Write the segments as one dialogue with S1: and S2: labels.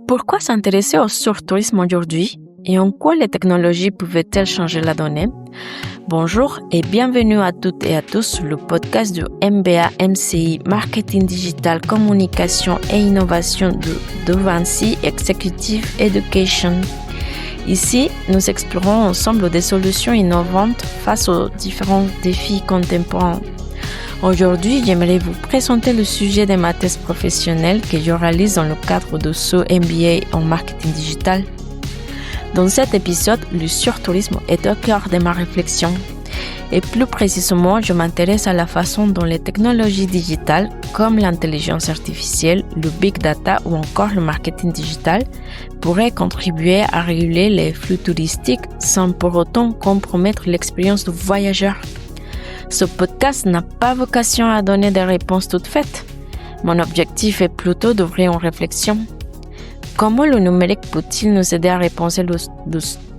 S1: Pourquoi s'intéresser au surtourisme aujourd'hui et en quoi les technologies pouvaient-elles changer la donnée? Bonjour et bienvenue à toutes et à tous sur le podcast du MBA MCI Marketing Digital, Communication et Innovation de Vinci Executive Education. Ici, nous explorons ensemble des solutions innovantes face aux différents défis contemporains. Aujourd'hui, j'aimerais vous présenter le sujet de ma thèse professionnelle que je réalise dans le cadre de ce MBA en marketing digital. Dans cet épisode, le surtourisme est au cœur de ma réflexion. Et plus précisément, je m'intéresse à la façon dont les technologies digitales, comme l'intelligence artificielle, le big data ou encore le marketing digital, pourraient contribuer à réguler les flux touristiques sans pour autant compromettre l'expérience du voyageur. Ce podcast n'a pas vocation à donner des réponses toutes faites. Mon objectif est plutôt d'ouvrir une réflexion. Comment le numérique peut-il nous aider à repenser le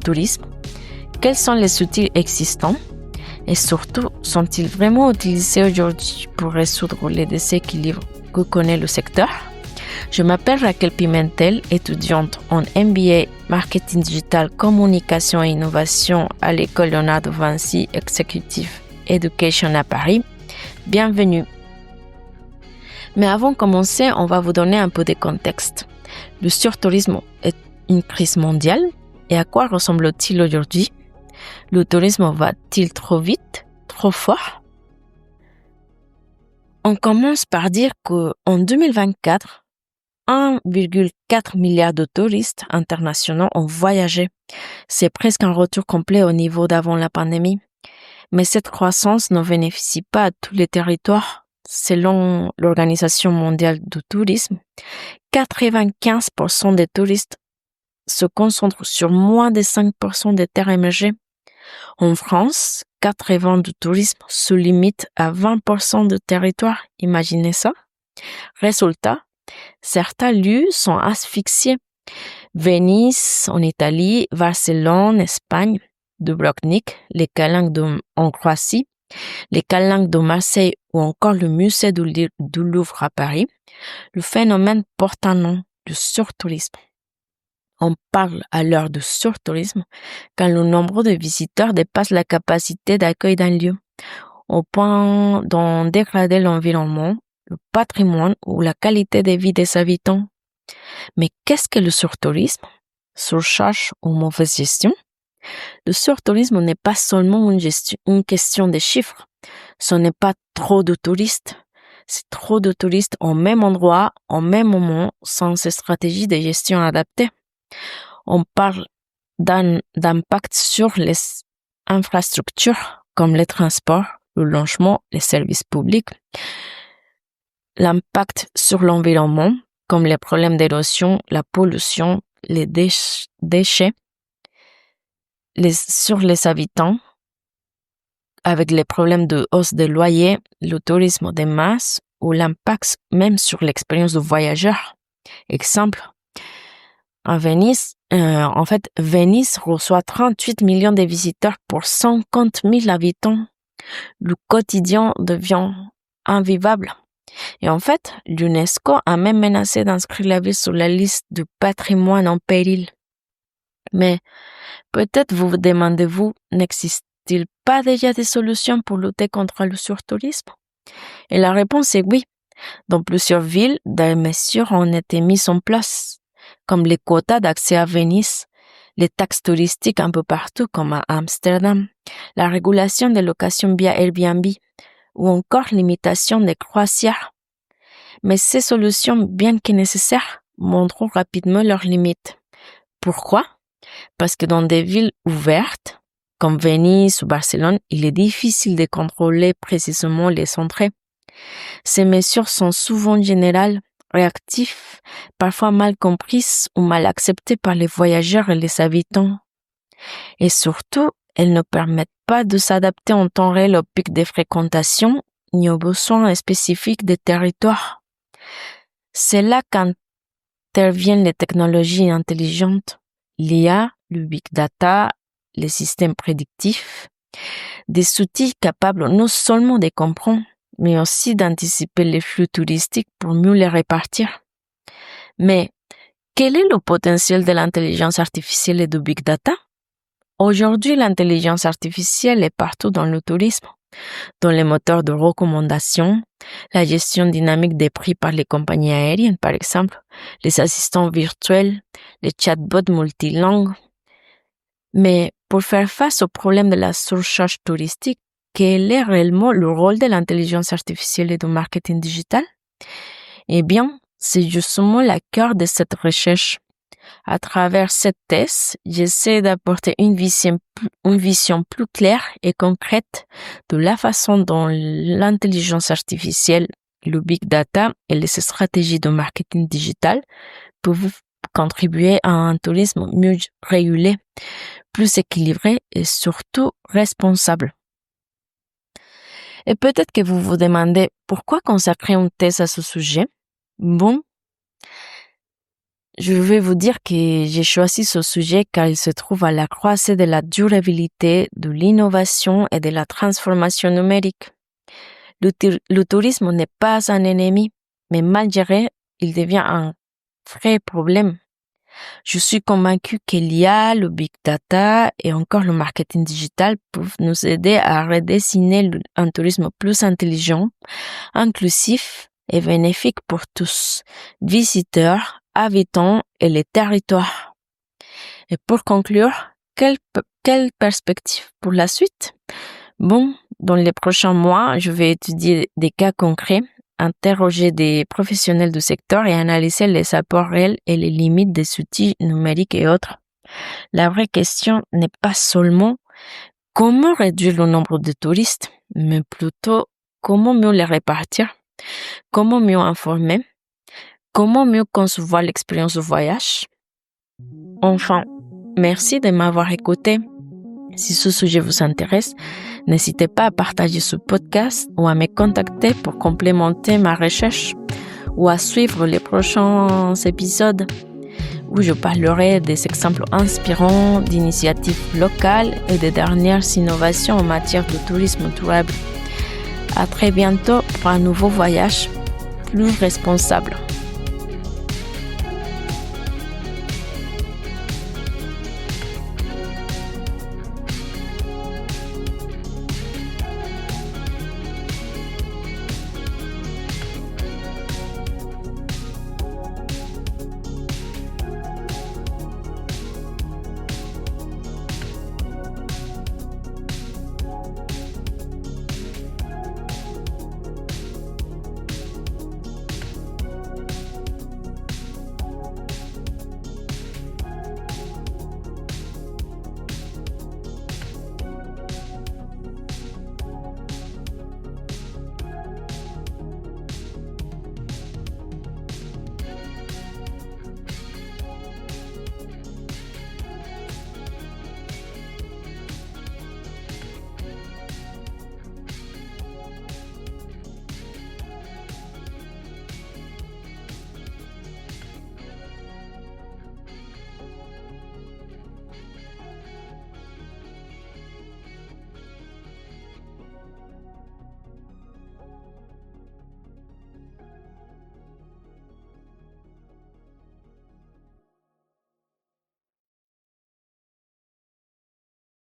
S1: tourisme? Quels sont les outils existants? Et surtout, sont-ils vraiment utilisés aujourd'hui pour résoudre les déséquilibres que connaît le secteur? Je m'appelle Raquel Pimentel, étudiante en MBA Marketing Digital, Communication et Innovation à l'école Leonardo Vinci Executive Education à Paris. Bienvenue. Mais avant de commencer, on va vous donner un peu de contexte. Le surtourisme est une crise mondiale et à quoi ressemble-t-il aujourd'hui? Le tourisme va-t-il trop vite, trop fort? On commence par dire qu'en 2024, 1,4 milliard de touristes internationaux ont voyagé. C'est presque un retour complet au niveau d'avant la pandémie. Mais cette croissance ne bénéficie pas à tous les territoires. Selon l'Organisation mondiale du tourisme, 95% des touristes se concentrent sur moins de 5% des terres émergées. En France, 80% du tourisme se limite à 20% de territoire. Imaginez ça. Résultat, certains lieux sont asphyxiés. Venise en Italie, Barcelone, Espagne, Dubrovnik, les Calanques en Croatie, les Calanques de Marseille ou encore le musée du Louvre à Paris, le phénomène porte un nom, le surtourisme. On parle alors de surtourisme quand le nombre de visiteurs dépasse la capacité d'accueil d'un lieu, au point d'en dégrader l'environnement, le patrimoine ou la qualité de vie des habitants. Mais qu'est-ce que le surtourisme? Surcharge ou mauvaise gestion? Le surtourisme n'est pas seulement une question de chiffres. Ce n'est pas trop de touristes. C'est trop de touristes au même endroit, au même moment, sans stratégie de gestion adaptée. On parle d'impact sur les infrastructures comme les transports, le logement, les services publics. L'impact sur l'environnement comme les problèmes d'érosion, la pollution, les déchets. Sur les habitants, avec les problèmes de hausse des loyers, le tourisme de masse ou l'impact même sur l'expérience du voyageur. Exemple, à Venise, Venise reçoit 38 millions de visiteurs pour 50 000 habitants. Le quotidien devient invivable. Et en fait, l'UNESCO a même menacé d'inscrire la ville sur la liste du patrimoine en péril. Mais peut-être vous demandez-vous, n'existe-t-il pas déjà des solutions pour lutter contre le surtourisme? Et la réponse est oui. Dans plusieurs villes, des mesures ont été mises en place, comme les quotas d'accès à Venise, les taxes touristiques un peu partout, comme à Amsterdam, la régulation des locations via Airbnb, ou encore l'imitation des croisières. Mais ces solutions, bien que nécessaires, montreront rapidement leurs limites. Pourquoi? Parce que dans des villes ouvertes, comme Venise ou Barcelone, il est difficile de contrôler précisément les entrées. Ces mesures sont souvent générales, réactives, parfois mal comprises ou mal acceptées par les voyageurs et les habitants. Et surtout, elles ne permettent pas de s'adapter en temps réel au pic de fréquentation ni aux besoins spécifiques des territoires. C'est là qu'interviennent les technologies intelligentes, l'IA, le big data, les systèmes prédictifs, des outils capables non seulement de comprendre, mais aussi d'anticiper les flux touristiques pour mieux les répartir. Mais quel est le potentiel de l'intelligence artificielle et du big data? Aujourd'hui, l'intelligence artificielle est partout dans le tourisme, dans les moteurs de recommandation, la gestion dynamique des prix par les compagnies aériennes, par exemple, les assistants virtuels, les chatbots multilangues. Mais pour faire face au problème de la surcharge touristique, quel est réellement le rôle de l'intelligence artificielle et du marketing digital? Eh bien, c'est justement le cœur de cette recherche. À travers cette thèse, j'essaie d'apporter une vision plus claire et concrète de la façon dont l'intelligence artificielle, le big data et les stratégies de marketing digital peuvent contribuer à un tourisme mieux régulé, plus équilibré et surtout responsable. Et peut-être que vous vous demandez pourquoi consacrer une thèse à ce sujet. Bon, je vais vous dire que j'ai choisi ce sujet car il se trouve à la croisée de la durabilité, de l'innovation et de la transformation numérique. Le tourisme n'est pas un ennemi, mais mal géré, il devient un vrai problème. Je suis convaincue qu'il y a le big data et encore le marketing digital peuvent nous aider à redessiner un tourisme plus intelligent, inclusif et bénéfique pour tous, visiteurs, habitants et les territoires. Et pour conclure, quelle perspective pour la suite? Bon, dans les prochains mois, je vais étudier des cas concrets, interroger des professionnels du secteur et analyser les apports réels et les limites des outils numériques et autres. La vraie question n'est pas seulement comment réduire le nombre de touristes, mais plutôt comment mieux les répartir, comment mieux informer, comment mieux concevoir l'expérience de voyage. Enfin, merci de m'avoir écouté. Si ce sujet vous intéresse, n'hésitez pas à partager ce podcast ou à me contacter pour complémenter ma recherche ou à suivre les prochains épisodes où je parlerai des exemples inspirants d'initiatives locales et des dernières innovations en matière de tourisme durable. À très bientôt pour un nouveau voyage plus responsable.